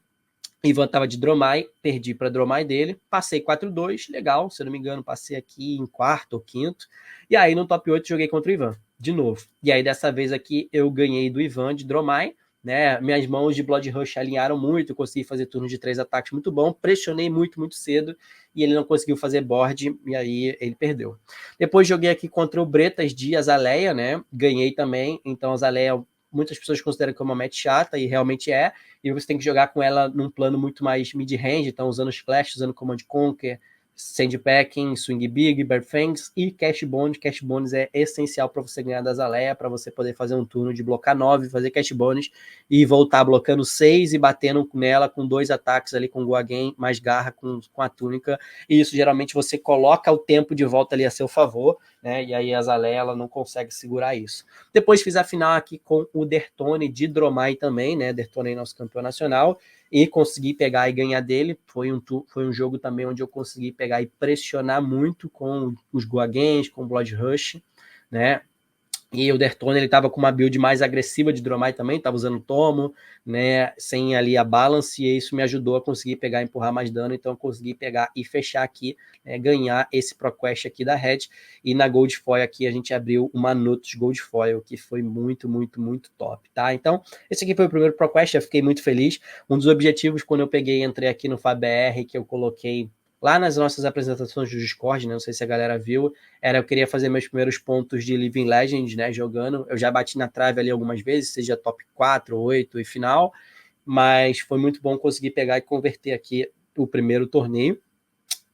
Ivan estava de Dromai, perdi para Dromai dele, passei 4-2, legal, se eu não me engano, passei aqui em quarto ou quinto, e aí no top 8 joguei contra o Ivan, de novo. E aí dessa vez aqui eu ganhei do Ivan de Dromai, né? Minhas mãos de Blood Rush alinharam muito, eu consegui fazer turno de 3 ataques muito bom, pressionei muito, muito cedo, e ele não conseguiu fazer board, e aí ele perdeu. Depois joguei aqui contra o Bretas de Azaleia, né? Ganhei também, então Azaleia muitas pessoas consideram que é uma match chata, e realmente é, e você tem que jogar com ela num plano muito mais mid-range, então usando os flash, usando Command Conquer, Sandpacking, Swing Big, Bear Fangs e Cash Bonus. Cash Bonus é essencial para você ganhar da Azaleia, para você poder fazer um turno de blocar 9, fazer Cash Bonus e voltar blocando 6 e batendo nela com 2 ataques ali com o Goagen, mais garra com a túnica, e isso geralmente você coloca o tempo de volta ali a seu favor, né? E aí a Azaleia ela não consegue segurar isso. Depois fiz a final aqui com o Dertone de Dromai também, né? Dertone é nosso campeão nacional, e consegui pegar e ganhar dele. Foi um jogo também onde eu consegui pegar e pressionar muito com os Goagens, com o Blood Rush, né? E o Dertone, ele estava com uma build mais agressiva de Dromai também, estava usando Tomo, né, sem ali a balance, e isso me ajudou a conseguir pegar e empurrar mais dano, então eu consegui pegar e fechar aqui, ganhar esse ProQuest aqui da Red, e na Gold Foil aqui a gente abriu uma Nutus Gold Foil, que foi muito, muito, muito top, tá? Então, esse aqui foi o primeiro ProQuest, eu fiquei muito feliz. Um dos objetivos, quando eu peguei e entrei aqui no FABR, que eu coloquei lá nas nossas apresentações do Discord, né, não sei se a galera viu, eu queria fazer meus primeiros pontos de Living Legend, né, jogando. Eu já bati na trave ali algumas vezes, seja top 4, 8 e final, mas foi muito bom conseguir pegar e converter aqui o primeiro torneio,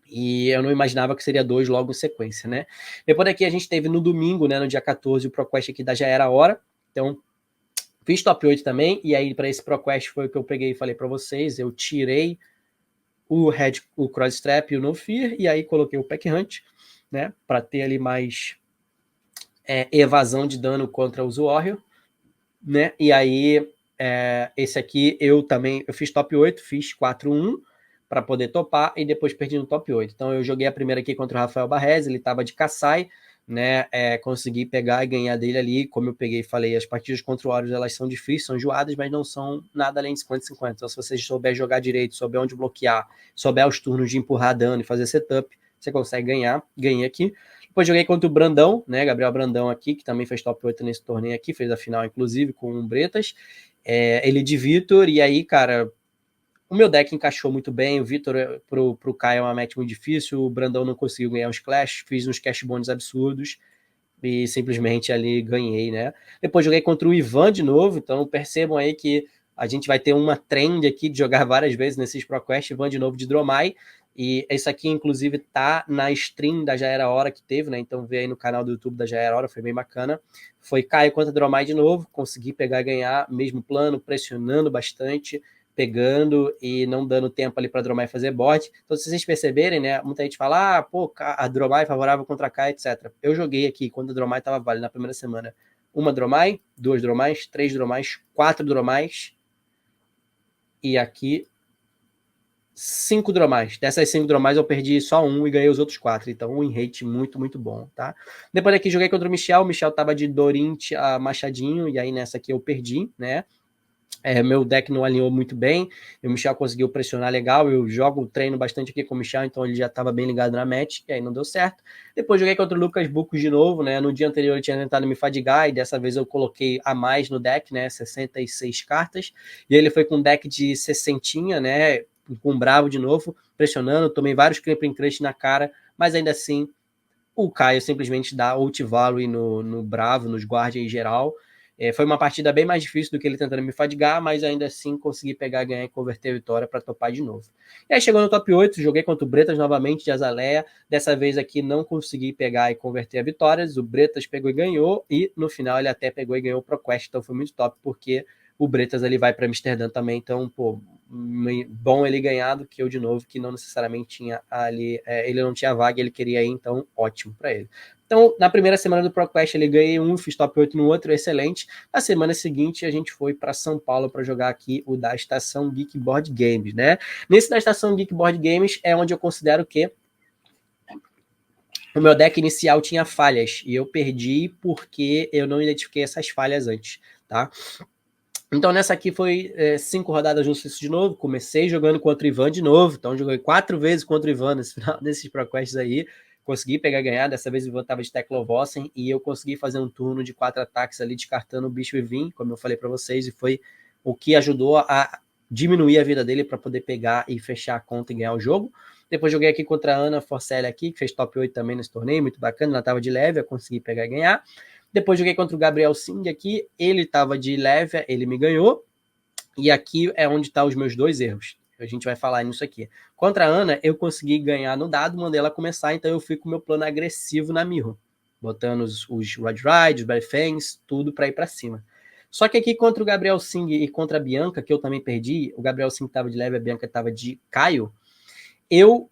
e eu não imaginava que seria 2 logo em sequência, né. Depois daqui a gente teve no domingo, né, no dia 14, o ProQuest aqui da Já Era Hora, então fiz top 8 também, e aí para esse ProQuest foi o que eu peguei e falei para vocês, eu tirei o Cross Strap e o No Fear, e aí coloquei o Pack Hunt, né, para ter ali mais evasão de dano contra os Warrior, né, e aí esse aqui eu fiz top 8, fiz 4-1 para poder topar, e depois perdi no top 8, então eu joguei a primeira aqui contra o Rafael Barrez, ele estava de Kassai, né, consegui pegar e ganhar dele ali, como eu peguei e falei, as partidas contra o Warriors, elas são difíceis, são enjoadas, mas não são nada além de 50-50, então se você souber jogar direito, souber onde bloquear, souber os turnos de empurrar dano e fazer setup, você consegue ganhar. Ganhei aqui. Depois joguei contra o Brandão, né, Gabriel Brandão aqui, que também fez top 8 nesse torneio aqui, fez a final inclusive com o Bretas, ele de Vitor, e aí, cara, O meu deck encaixou muito bem, o Vitor pro Caio é uma match muito difícil, o Brandão não conseguiu ganhar os clash, fiz uns cash bônus absurdos, e simplesmente ali ganhei, né? Depois joguei contra o Ivan de novo, então percebam aí que a gente vai ter uma trend aqui de jogar várias vezes nesses ProQuest, Ivan de novo de Dromai, e isso aqui inclusive tá na stream da Já Era Hora que teve, né? Então vê aí no canal do YouTube da Já Era Hora, foi bem bacana. Foi Caio contra Dromai de novo, consegui pegar e ganhar, mesmo plano, pressionando bastante, pegando e não dando tempo ali para a Dromai fazer board. Então, se vocês perceberem, né, muita gente fala, pô, a Dromai é favorável contra a K, etc. Eu joguei aqui, quando a Dromai estava válida na primeira semana, uma Dromai, duas Dromais, três Dromais, quatro Dromais, e aqui 5 Dromais. Dessas 5 Dromais eu perdi só um e ganhei os outros 4. Então um rate muito, muito bom, tá? Depois daqui joguei contra o Michel. O Michel tava de Dorint a Machadinho. E aí nessa aqui eu perdi, né? Meu deck não alinhou muito bem, o Michel conseguiu pressionar legal, eu treino bastante aqui com o Michel, então ele já estava bem ligado na match, e aí não deu certo. Depois joguei contra o Lucas Bucos de novo, né, no dia anterior ele tinha tentado me fadigar, e dessa vez eu coloquei a mais no deck, né, 66 cartas, e ele foi com um deck de 60, né, com Bravo de novo, pressionando, tomei vários Crippling Crush na cara, mas ainda assim, o Caio simplesmente dá ult value no Bravo, nos guardias em geral. Foi uma partida bem mais difícil do que ele tentando me fadigar, mas ainda assim consegui pegar, ganhar e converter a vitória para topar de novo. E aí chegou no top 8, joguei contra o Bretas novamente de Azaleia. Dessa vez aqui não consegui pegar e converter a vitórias. O Bretas pegou e ganhou, e no final ele até pegou e ganhou o ProQuest, então foi muito top, porque o Bretas ele vai para Amsterdã também, então, pô, bom ele ganhar do que eu de novo, que não necessariamente tinha ali, ele não tinha vaga, ele queria ir, então ótimo para ele. Então, na primeira semana do ProQuest, ele ganhei um, fiz top 8 no outro, excelente. Na semana seguinte, a gente foi para São Paulo para jogar aqui o da Estação Geek Board Games, né? Nesse da Estação Geek Board Games é onde eu considero que o meu deck inicial tinha falhas, e eu perdi porque eu não identifiquei essas falhas antes, tá? Então nessa aqui foi 5 rodadas no suíço de novo, comecei jogando contra o Ivan de novo, então joguei 4 vezes contra o Ivan nesse final desses ProQuests aí, consegui pegar e ganhar, dessa vez o Ivan estava de Teclovossen, e eu consegui fazer um turno de 4 ataques ali, descartando o bicho e vim, como eu falei para vocês, e foi o que ajudou a diminuir a vida dele para poder pegar e fechar a conta e ganhar o jogo. Depois joguei aqui contra a Ana Forcelli aqui, que fez top 8 também nesse torneio, muito bacana, ela estava de leve, eu consegui pegar e ganhar. Depois joguei contra o Gabriel Singh aqui, ele estava de leve, ele me ganhou, e aqui é onde estão os meus 2 erros. A gente vai falar nisso aqui. Contra a Ana, eu consegui ganhar no dado, mandei ela começar, então eu fui com o meu plano agressivo na Mirror, botando os Red Ride, os Bad Fangs, tudo para ir para cima. Só que aqui contra o Gabriel Singh e contra a Bianca, que eu também perdi, o Gabriel Singh estava de leve, a Bianca estava de Caio, eu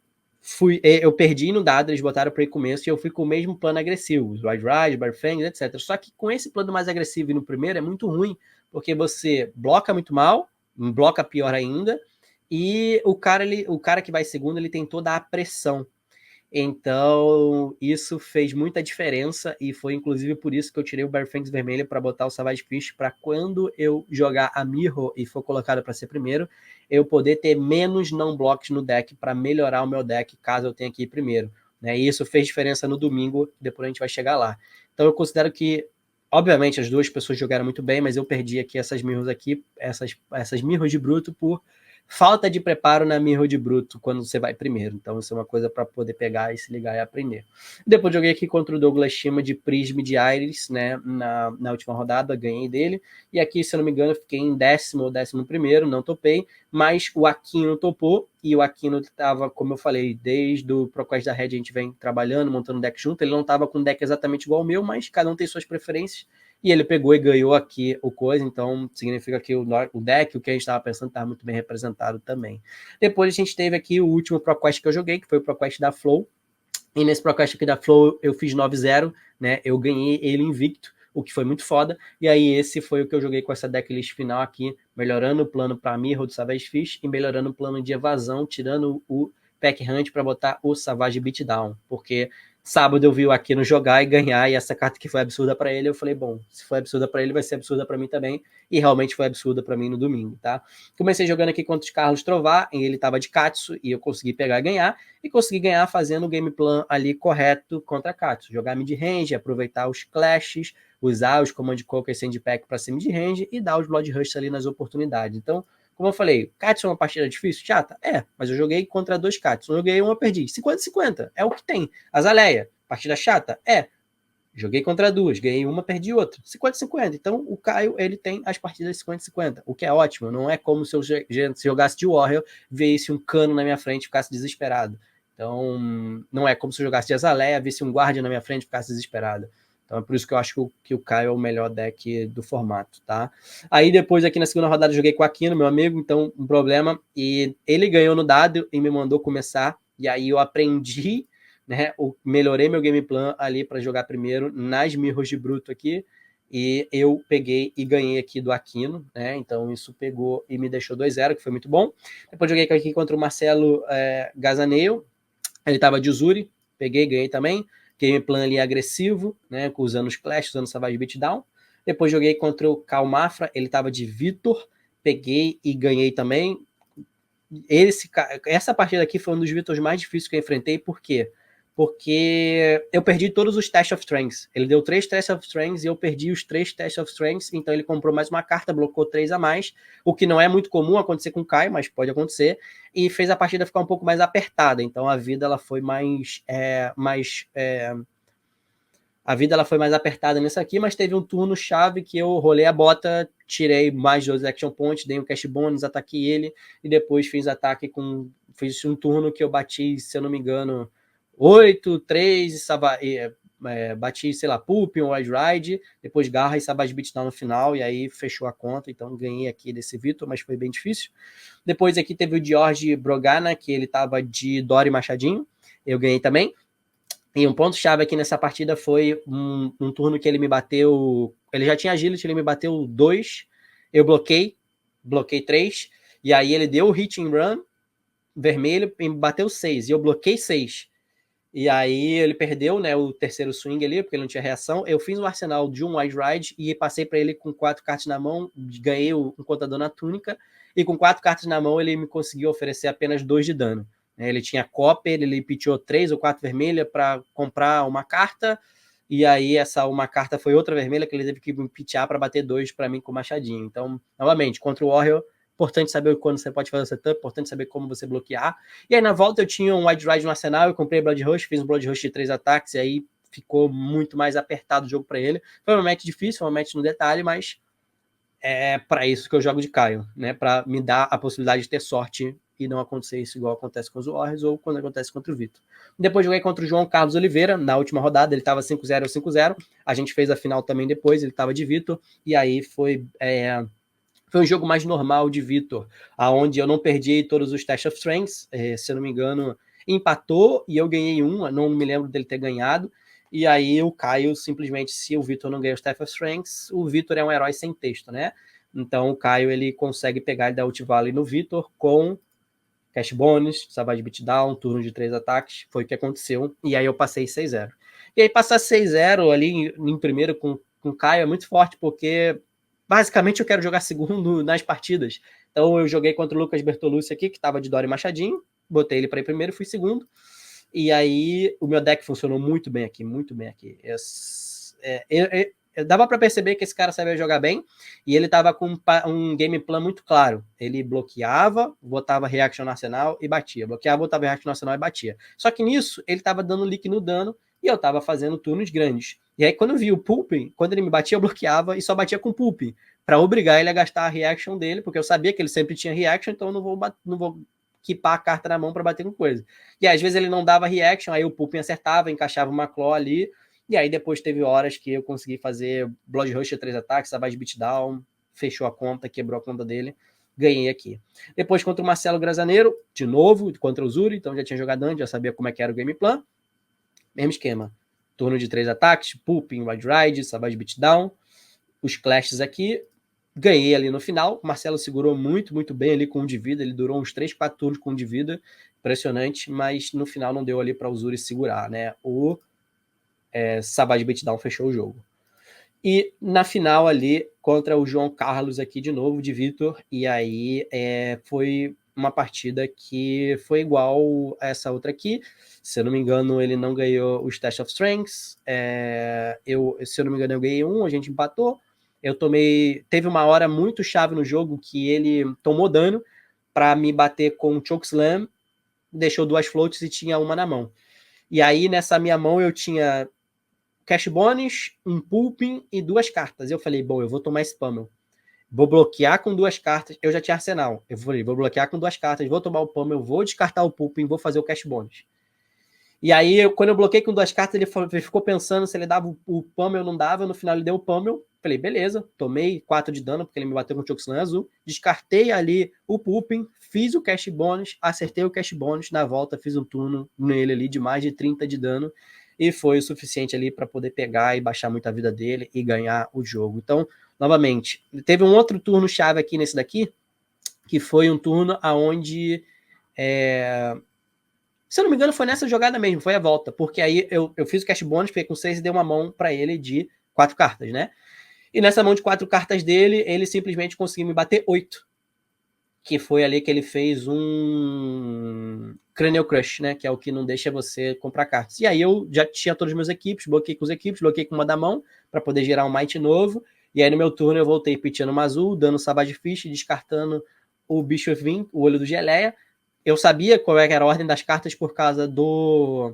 perdi no dado, eles botaram para ir começo, e eu fui com o mesmo plano agressivo, os Ride Ride, Barfang, etc. Só que com esse plano mais agressivo e no primeiro é muito ruim, porque você bloca muito mal, bloca pior ainda, e o cara que vai segundo, ele tem toda a pressão. Então, isso fez muita diferença, e foi inclusive por isso que eu tirei o Barfangs vermelho para botar o Savage Fish, para quando eu jogar a Mirror e for colocado para ser primeiro, eu poder ter menos não blocks no deck para melhorar o meu deck caso eu tenha que ir primeiro. Né? E isso fez diferença no domingo, depois a gente vai chegar lá. Então eu considero que, obviamente, as duas pessoas jogaram muito bem, mas eu perdi aqui essas Mirrors aqui, essas Mirrors de bruto por falta de preparo na Mirror de bruto quando você vai primeiro. Então isso é uma coisa para poder pegar e se ligar e aprender. Depois joguei aqui contra o Douglas Shima de Prism de Iris, né, na última rodada, ganhei dele. E aqui, se eu não me engano, eu fiquei em 10º ou 11º, não topei, mas o Aquino topou, e o Aquino estava, como eu falei, desde o ProQuest da Red a gente vem trabalhando, montando deck junto. Ele não estava com um deck exatamente igual ao meu, mas cada um tem suas preferências. E ele pegou e ganhou aqui o coisa, então significa que o deck, o que a gente estava pensando, estava muito bem representado também. Depois a gente teve aqui o último ProQuest que eu joguei, que foi o ProQuest da Flow. E nesse ProQuest aqui da Flow eu fiz 9-0, né? Eu ganhei ele invicto, o que foi muito foda. E aí esse foi o que eu joguei com essa decklist final aqui, melhorando o plano para Mirror do Savage Fish e melhorando o plano de evasão, tirando o Pack Hunt para botar o Savage Beatdown, porque sábado eu vi o Aquino jogar e ganhar, e essa carta que foi absurda para ele, eu falei, bom, se foi absurda para ele, vai ser absurda para mim também, e realmente foi absurda para mim no domingo, tá? Comecei jogando aqui contra o Carlos Trovar, e ele tava de Katsu, e eu consegui pegar e ganhar fazendo o game plan ali correto contra Katsu, jogar mid-range, aproveitar os clashes, usar os Command Conquer Sandpack para ser mid-range, e dar os Blood Rush ali nas oportunidades. Então, como eu falei, Katsu é uma partida difícil, chata? É, mas eu joguei contra 2 Katsu. Eu joguei uma, perdi. 50-50, é o que tem. Azaleia, partida chata? É. Joguei contra 2, ganhei uma, perdi outra. 50-50. Então, o Caio, ele tem as partidas 50-50, o que é ótimo. Não é como se eu jogasse de Warrior, visse um cano na minha frente e ficasse desesperado. Então, não é como se eu jogasse de Azaleia, visse um guardian na minha frente e ficasse desesperado. Então, é por isso que eu acho que o Caio é o melhor deck do formato, tá? Aí, depois, aqui na segunda rodada, eu joguei com o Aquino, meu amigo, então, um problema. E ele ganhou no dado e me mandou começar. E aí, eu aprendi, né? Eu melhorei meu game plan ali para jogar primeiro nas mirrors de bruto aqui. E eu peguei e ganhei aqui do Aquino, né? Então isso pegou e me deixou 2-0, que foi muito bom. Depois joguei aqui contra o Marcelo Gazaneio. Ele tava de Uzuri, peguei, ganhei também. Game plan ali agressivo, né? Usando os Clash, usando Savage Beatdown. Depois joguei contra o Cal Mafra, ele tava de Vitor, peguei e ganhei também. Essa partida aqui foi um dos Vitors mais difíceis que eu enfrentei, por quê? Porque eu perdi todos os Test of Strengths. Ele deu 3 Test of Strengths e eu perdi os 3 Test of Strengths, então ele comprou mais uma carta, blocou 3 a mais, o que não é muito comum acontecer com o Kai, mas pode acontecer, e fez a partida ficar um pouco mais apertada, então a vida ela foi a vida ela foi mais apertada nessa aqui, mas teve um turno chave que eu rolei a bota, tirei mais 2 action points, dei um cash bônus, ataquei ele, e depois fiz ataque com... Fiz um turno que eu bati, se eu não me engano, 8, 3, bati, sei lá, Pulp, um Wide Ride, depois Garra e Savage Beatdown no final, e aí fechou a conta, então ganhei aqui desse Vitor, mas foi bem difícil. Depois aqui teve o George Brogana, que ele tava de Dory Machadinho, eu ganhei também. E um ponto-chave aqui nessa partida foi um turno que ele me bateu. Ele já tinha agility, ele me bateu 2. Eu bloqueei 3. E aí ele deu o hit and run vermelho e me bateu 6. E eu bloqueei 6. E aí ele perdeu, né, o terceiro swing ali, porque ele não tinha reação. Eu fiz um arsenal de um Wide Ride e passei para ele com 4 cartas na mão. Ganhei um contador na túnica. E com 4 cartas na mão ele me conseguiu oferecer apenas 2 de dano. Ele tinha copper, ele piteou 3 ou 4 vermelhas para comprar uma carta, e aí essa uma carta foi outra vermelha que ele teve que pitear para bater 2 para mim com o machadinho. Então, novamente, contra o Warrior, importante saber quando você pode fazer o setup, importante saber como você bloquear. E aí na volta eu tinha um Wide Ride no arsenal, eu comprei Blood Rush, fiz um Blood Rush de 3 ataques, e aí ficou muito mais apertado o jogo para ele. Foi um match difícil, foi um match no detalhe, mas é para isso que eu jogo de Caio, né? Para me dar a possibilidade de ter sorte e não acontecer isso igual acontece com os Warriors ou quando acontece contra o Vitor. Depois joguei contra o João Carlos Oliveira, na última rodada, ele estava 5-0 ou 5-0, a gente fez a final também depois, ele estava de Vitor, e aí foi um jogo mais normal de Vitor, aonde eu não perdi todos os Test of Strengths, se eu não me engano, empatou e eu ganhei um, não me lembro dele ter ganhado, e aí o Caio simplesmente, se o Vitor não ganha os Test of Strengths, o Vitor é um herói sem texto, né? Então o Caio ele consegue pegar e dar ult valley no Vitor com cash bonus, Savage Beatdown, turno de 3 ataques, foi o que aconteceu, e aí eu passei 6-0. E aí passar 6-0 ali em primeiro com o Caio é muito forte, porque basicamente eu quero jogar segundo nas partidas. Então eu joguei contra o Lucas Bertolucci aqui, que estava de Dory Machadinho, botei ele para ir primeiro, fui segundo, e aí o meu deck funcionou muito bem aqui, muito bem aqui. Dava para perceber que esse cara sabia jogar bem, e ele tava com um game plan muito claro. Ele bloqueava, botava reaction no arsenal e batia. Bloqueava, botava reaction no arsenal e batia. Só que nisso, ele tava dando leak no dano e eu tava fazendo turnos grandes. E aí, quando eu vi o Pulping, quando ele me batia, eu bloqueava e só batia com Pulping, para obrigar ele a gastar a reaction dele, porque eu sabia que ele sempre tinha reaction, então eu não vou equipar a carta na mão para bater com coisa. E aí, às vezes ele não dava reaction, aí o Pulping acertava, encaixava uma claw ali, e aí depois teve horas que eu consegui fazer Blood Rush 3 ataques, Savage Beatdown, fechou a conta, quebrou a conta dele, ganhei aqui. Depois contra o Marcelo Grazaneiro, de novo, contra o Zuri, então já tinha jogado antes, já sabia como é que era o game plan. Mesmo esquema. Turno de 3 ataques, Pulping, Wide Ride, Savage Beatdown, os clashes aqui, ganhei ali no final. O Marcelo segurou muito, muito bem ali com um de vida, ele durou uns 3, 4 turnos com um de vida, impressionante, mas no final não deu ali para o Zuri segurar, né? O Savage Beatdown fechou o jogo. E na final ali, contra o João Carlos aqui de novo, de Vitor, e aí foi uma partida que foi igual a essa outra aqui. Se eu não me engano, ele não ganhou os Test of Strengths. Se eu não me engano, eu ganhei um, a gente empatou. eu tomei... Teve uma hora muito chave no jogo que ele tomou dano para me bater com um chokeslam, deixou 2 floats e tinha uma na mão. E aí, nessa minha mão, eu tinha Cash Bonus, um Pulping e 2 cartas. Eu falei, bom, eu vou tomar esse Pummel. Vou bloquear com 2 cartas. Eu já tinha arsenal. Eu falei, vou bloquear com 2 cartas, vou tomar o Pummel, vou descartar o Pulping, vou fazer o Cash Bonus. E aí, quando eu bloqueei com 2 cartas, ele ficou pensando se ele dava o Pummel ou não dava. No final, ele deu o Pummel. Falei, beleza, tomei 4 de dano, porque ele me bateu com o Chokeslam azul. Descartei ali o Pulping, fiz o Cash Bonus, acertei o Cash Bonus. Na volta, fiz um turno nele ali de mais de 30 de dano. E foi o suficiente ali para poder pegar e baixar muito a vida dele e ganhar o jogo. Então, novamente, teve um outro turno chave aqui nesse daqui, que foi um turno onde... Se eu não me engano, foi nessa jogada mesmo, foi a volta, porque aí eu fiz o cash bonus, fiquei com 6 e dei uma mão para ele de 4 cartas, né? E nessa mão de 4 cartas dele, ele simplesmente conseguiu me bater 8. Que foi ali que ele fez um Cranial Crush, né? Que é o que não deixa você comprar cartas. E aí eu já tinha todos os meus equipes, bloqueei com os equipes, bloqueei com uma da mão, para poder gerar um Might novo. E aí no meu turno eu voltei pitchando uma azul, dando Savage Fish, descartando o bicho Vim, o olho do Geleia. Eu sabia qual era a ordem das cartas por causa do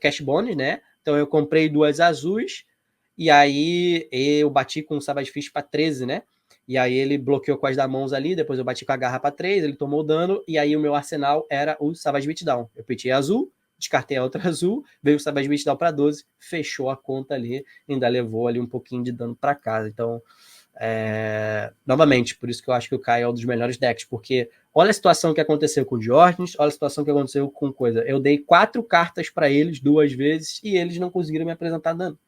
Cash Bonus, né? Então eu comprei 2 azuis e aí eu bati com o Savage Fish para 13, né? E aí ele bloqueou com as da mãos ali, depois eu bati com a garra para 3, ele tomou dano e aí o meu arsenal era o Savage Beatdown. Eu pitei azul, descartei a outra azul, veio o Savage Beatdown para 12, fechou a conta ali, ainda levou ali um pouquinho de dano para casa. Então, novamente, por isso que eu acho que o Kai é um dos melhores decks, porque olha a situação que aconteceu com o Diógenes, olha a situação que aconteceu com coisa. Eu dei 4 cartas para eles 2 vezes e eles não conseguiram me apresentar dano.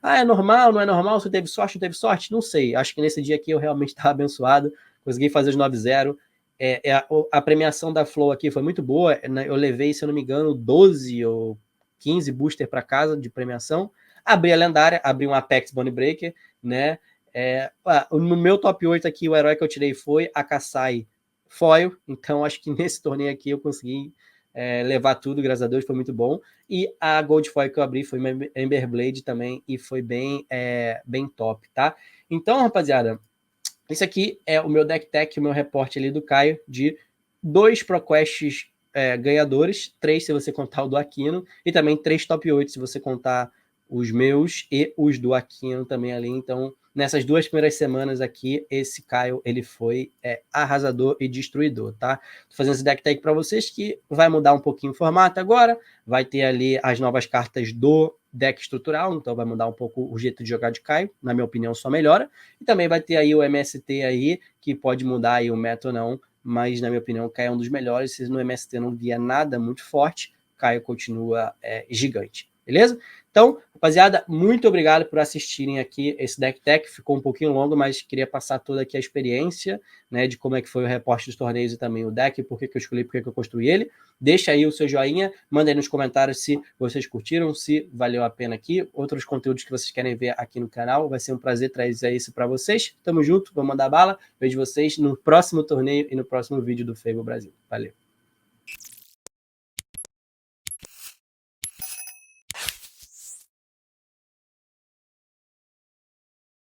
É normal, não é normal? Se teve sorte, não teve sorte? Não sei. Acho que nesse dia aqui eu realmente estava abençoado, consegui fazer os 9-0. A premiação da Flow aqui foi muito boa. Eu levei, se eu não me engano, 12 ou 15 booster para casa de premiação. Abri a lendária, abri um Apex Bone Breaker, né? No meu top 8 aqui, o herói que eu tirei foi a Kassai Foil, então acho que nesse torneio aqui eu consegui levar tudo, graças a Deus, foi muito bom. E a Gold Foil que eu abri foi uma Emberblade também, e foi bem top, tá? Então, rapaziada, esse aqui é o meu deck tech, o meu reporte ali do Caio, de 2 ProQuests ganhadores, 3 se você contar o do Aquino, e também 3 top 8 se você contar os meus e os do Aquino também ali. Então, nessas 2 primeiras semanas aqui, esse Caio, ele foi arrasador e destruidor, tá? Tô fazendo esse deck tech para vocês, que vai mudar um pouquinho o formato agora, vai ter ali as novas cartas do deck estrutural, então vai mudar um pouco o jeito de jogar de Caio, na minha opinião só melhora, e também vai ter aí o MST aí, que pode mudar aí o meta ou não, mas na minha opinião o Caio é um dos melhores. Se no MST não vier nada muito forte, Caio continua gigante, beleza? Então, rapaziada, muito obrigado por assistirem aqui esse deck tech, ficou um pouquinho longo, mas queria passar toda aqui a experiência, né, de como é que foi o reporte dos torneios e também o deck, por que eu escolhi, por que eu construí ele. Deixa aí o seu joinha, manda aí nos comentários se vocês curtiram, se valeu a pena aqui, outros conteúdos que vocês querem ver aqui no canal, vai ser um prazer trazer isso para vocês. Tamo junto, vamos mandar bala, vejo vocês no próximo torneio e no próximo vídeo do Fable Brasil. Valeu!